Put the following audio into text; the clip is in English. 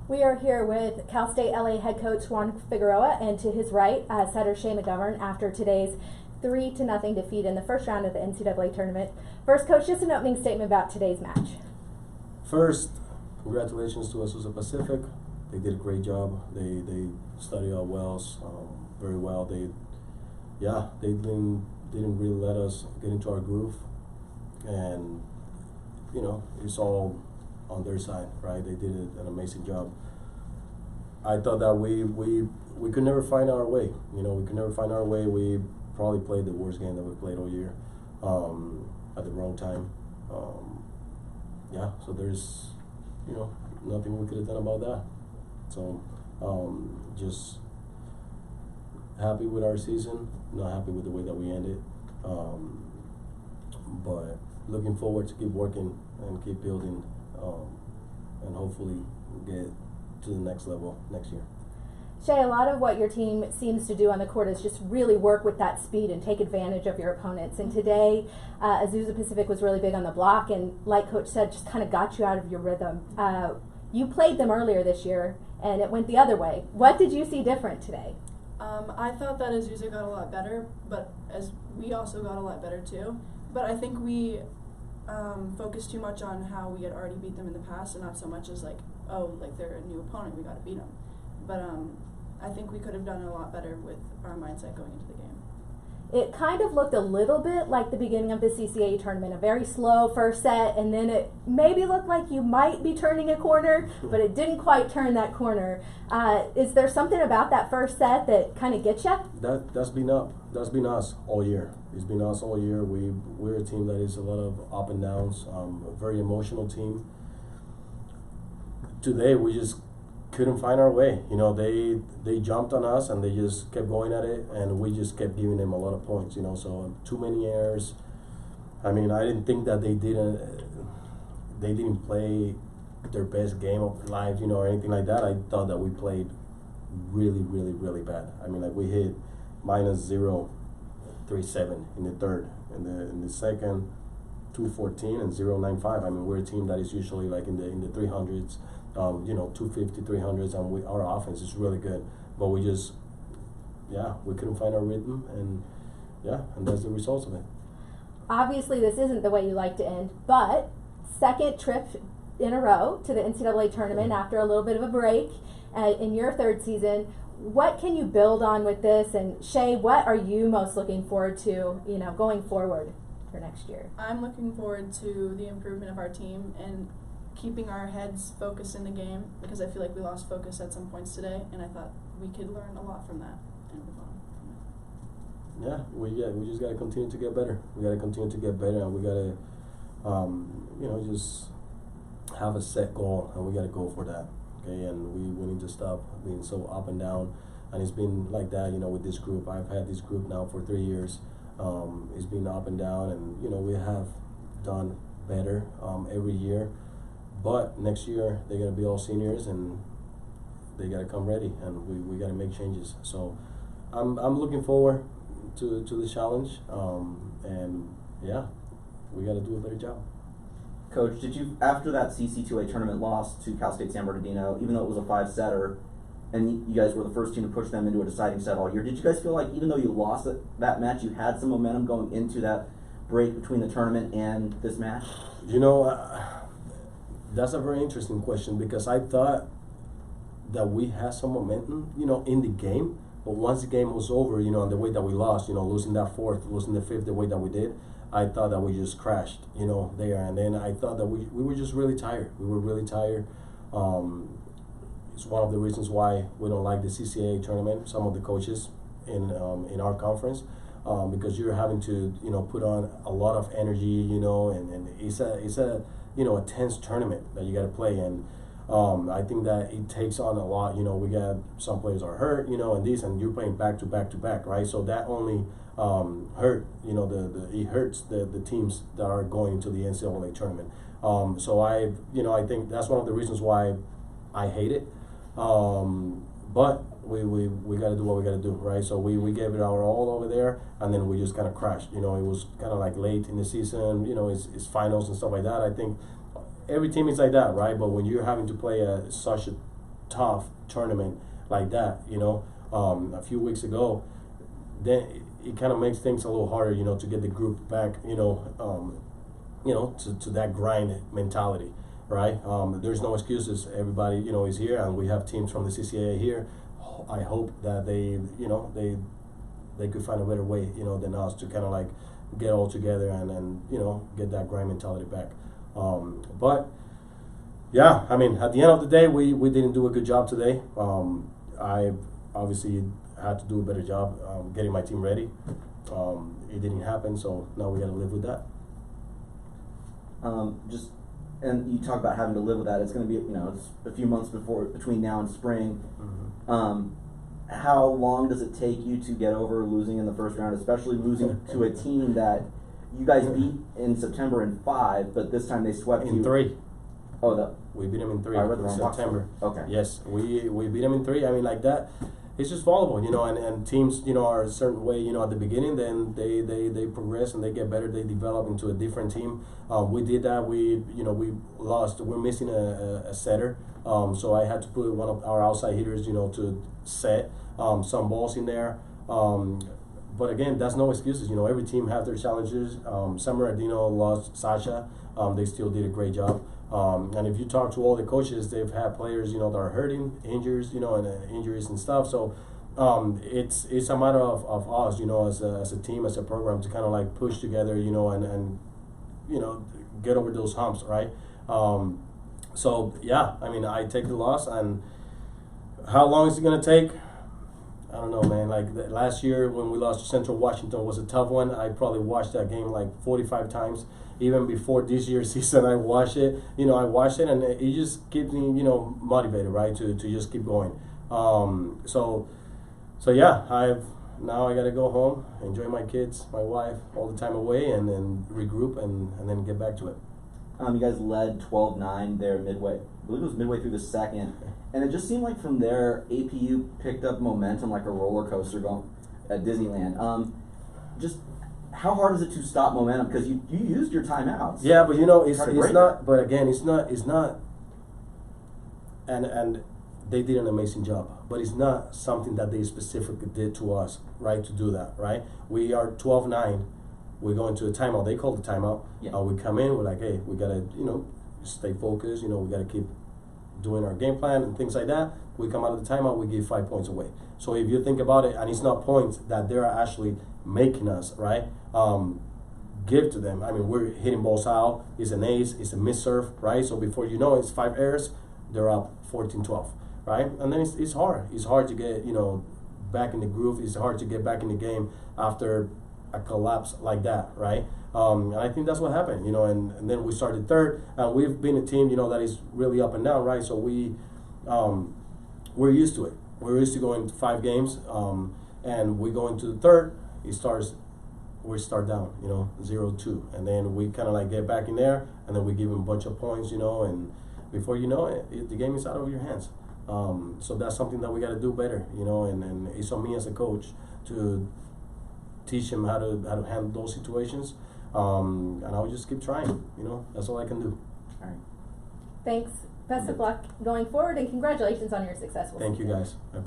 We are here with Cal State LA head coach Juan Figueroa, and to his right, setter Shea McGovern, after today's 3-0 defeat in the first round of the NCAA tournament. First, coach, just an opening statement about today's match. First, congratulations to Azusa Pacific. They did a great job. They studied our wells very well. They didn't really let us get into our groove, and it's all on their side, right? They did an amazing job. I thought that we could never find our way. We could never find our way. We probably played the worst game that we played all year at the wrong time. So there's nothing we could have done about that. So just happy with our season, not happy with the way that we ended, but looking forward to keep working and keep building, and hopefully get to the next level next year. Shea, a lot of what your team seems to do on the court is just really work with that speed and take advantage of your opponents. And today, Azusa Pacific was really big on the block, and like Coach said, just kind of got you out of your rhythm. You played them earlier this year, and it went the other way. What did you see different today? I thought that Azusa got a lot better, but as we also got a lot better too. But I think we focused too much on how we had already beat them in the past, and not so much as they're a new opponent, we got to beat them. But I think we could have done a lot better with our mindset going into the game. It kind of looked a little bit like the beginning of the CCA tournament, a very slow first set, and then it maybe looked like you might be turning a corner, but it didn't quite turn that corner. Is there something about that first set that kind of gets you? That's been us all year. It's been us all year. We're a team that is a lot of up and downs, a very emotional team. Today we just couldn't find our way. They jumped on us and they just kept going at it, and we just kept giving them a lot of points. So too many errors. I mean, I didn't think that they didn't play their best game of their lives, or anything like that. I thought that we played really, really, really bad. I mean, we hit -0.37 in the third, in the second 2.14 and 0.95. I mean, we're a team that is usually like in the 300s. 250, 300s, and our offense is really good, but we couldn't find our rhythm, and that's the results of it. Obviously, this isn't the way you like to end, but second trip in a row to the NCAA tournament after a little bit of a break in your third season. What can you build on with this? And Shea, what are you most looking forward to, going forward for next year? I'm looking forward to the improvement of our team and keeping our heads focused in the game, because I feel like we lost focus at some points today, and I thought we could learn a lot from that and move on. We just got to continue to get better. We got to continue to get better, and we got to, just have a set goal, and we got to go for that. Okay, and we need to stop being so up and down, and it's been like that, with this group. I've had this group now for 3 years. It's been up and down, and we have done better every year. But next year they're gonna be all seniors, and they gotta come ready, and we gotta make changes. So I'm looking forward to the challenge, and we gotta do a better job. Coach, did you, after that CC2A tournament loss to Cal State San Bernardino, even though it was a 5-setter, and you guys were the first team to push them into a deciding set all year, did you guys feel like even though you lost that match, you had some momentum going into that break between the tournament and this match? That's a very interesting question, because I thought that we had some momentum, in the game. But once the game was over, and the way that we lost, losing that fourth, losing the fifth, the way that we did, I thought that we just crashed, there. And then I thought that we were just really tired. We were really tired. It's one of the reasons why we don't like the CCA tournament, some of the coaches in our conference, because you're having to, put on a lot of energy, and it's a a tense tournament that you got to play, and I think that it takes on a lot. We got some players are hurt, and you're playing back to back to back, right? So that only hurt, it hurts the teams that are going into the NCAA tournament. So I think that's one of the reasons why I hate it. But we got to do what we got to do, right? So we gave it our all over there, and then we just kind of crashed. It was kind of like late in the season, it's finals and stuff like that. I think every team is like that, right? But when you're having to play such a tough tournament like that, you know, a few weeks ago, then it kind of makes things a little harder, you know, to get the group back, you know, to that grind mentality, right? There's no excuses. Everybody, you know, is here, and we have teams from the CCAA here. I hope that they, you know, they could find a better way, you know, than us to kind of like get all together and you know, get that grind mentality back. But yeah, I mean, at the end of the day, we didn't do a good job today. I obviously had to do a better job getting my team ready. It didn't happen, so now we got to live with that. And you talk about having to live with that. It's going to be, you know, it's a few months between now and spring. Mm-hmm. How long does it take you to get over losing in the first round, especially losing to a team that you guys beat in September in 5, but this time they swept you in 3. Oh, we beat them in 3 I read the in wrong box September. score. Okay. Yes, we beat them in 3. I mean, like that. It's just volleyball, you know, and teams, you know, are a certain way, you know, at the beginning, then they progress and they get better, they develop into a different team. We did that, we lost, we're missing a setter, so I had to put one of our outside hitters, you know, to set some balls in there. But again, that's no excuses, you know, every team has their challenges. San Bernardino lost Sasha, they still did a great job. And if you talk to all the coaches, they've had players, you know, that are hurting, injuries, you know, and injuries and stuff. So it's a matter of us, you know, as a team, as a program, to kind of like push together, you know, and you know, get over those humps, right? So yeah, I mean, I take the loss, and how long is it gonna take? I don't know, man. Like last year when we lost to Central Washington was a tough one. I probably watched that game like 45 times. Even before this year's season, I watched it. You know, I watched it, and it just keeps me, you know, motivated, right, to just keep going. So yeah, now I gotta go home, enjoy my kids, my wife, all the time away, and then regroup and then get back to it. You guys led 12-9 there midway. I believe it was midway through the second, and it just seemed like from there APU picked up momentum like a roller coaster going at Disneyland. Just how hard is it to stop momentum? Because you used your timeouts. Yeah, but you know, it's not. It. But again, it's not. And they did an amazing job. But it's not something that they specifically did to us, right? To do that, right? We are 12-9. We go into a timeout. They call the timeout. Yeah. We come in. We're like, hey, we gotta, you know, stay focused. You know, we gotta keep doing our game plan and things like that. We come out of the timeout. We give 5 points away. So if you think about it, and it's not points that they're actually making us, right? Give to them. I mean, we're hitting balls out. It's an ace. It's a miss serve, right? So before you know it, it's 5 errors. They're up 14-12, right? And then it's hard. It's hard to get, you know, back in the groove. It's hard to get back in the game after a collapse like that, right? And I think that's what happened, you know. And then we started third, and we've been a team, you know, that is really up and down, right? So we're used to it. We're used to going to 5 games, and we go into the third. We start down, you know, 0-2, and then we kind of like get back in there, and then we give them a bunch of points, you know, and before you know it, the game is out of your hands. So that's something that we got to do better, you know, and it's on me as a coach to teach them how to handle those situations, and I'll just keep trying, you know. That's all I can do. All right. Thanks. Best of luck going forward, and congratulations on your successful Thank you, season. guys. I appreciate it.